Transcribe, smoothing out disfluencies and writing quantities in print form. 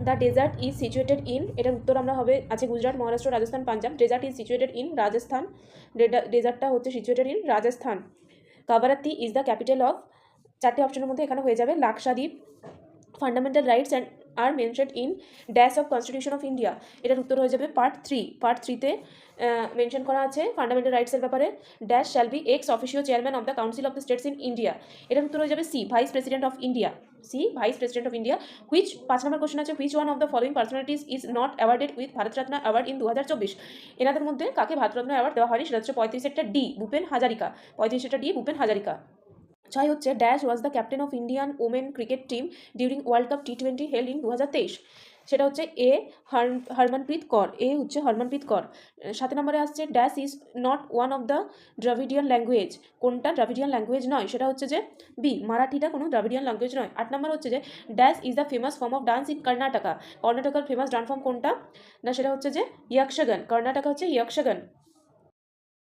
The desert is situated in, এটার উত্তর আমরা হবে আছে Gujarat, Maharashtra, Rajasthan, Punjab. Desert is situated in Rajasthan, ডেজার্টটা হচ্ছে situated in Rajasthan. Kavaratti is the capital of, চারটে অপশনের মধ্যে এখানে হয়ে যাবে Lakshadweep. Fundamental rights and are mentioned in dash of constitution of India, এটার উত্তর হয়ে যাবে পার্ট 3। পার্ট 3তে মেনশন করা আছে ফান্ডামেন্টাল রাইটসের ব্যাপারে, dash shall be ex officio chairman of the council of the states in India, এটার উত্তর হয়ে যাবে C, vice president of India. C, vice president of India. Which, 5 number question আছে, which one of the following personalities is not awarded with Bharat Ratna award in 2024, এনাদের মধ্যে কাকে Bharat Ratna award দেওয়া হয়নি, সেটা হচ্ছে 35 ডি ভূপেন হাজারিকা, 35 ডি ভূপেন হাজারিকা। 6 হচ্ছে dash was the captain of Indian women cricket team during world cup T20 held in 2023, সেটা হচ্ছে এ হরমনপ্রীত কর, এ হচ্ছে হরমনপ্রীত কর। 7 নম্বরে আসছে dash is not one of the Dravidian language, কোনটা দ্রাভিডিয়ান ল্যাঙ্গুয়েজ নয়, সেটা হচ্ছে যে বি, মারাঠিটা কোনো দ্রাভিডিয়ান ল্যাঙ্গুয়েজ নয়। 8 নম্বর হচ্ছে যে dash is the famous form of dance in Karnataka, কর্ণাটকার ফেমাস ডান্স ফর্ম কোনটা, না সেটা হচ্ছে যে ইয়ক্ষগান, কর্ণাটকা হচ্ছে ইয়ক্ষগান।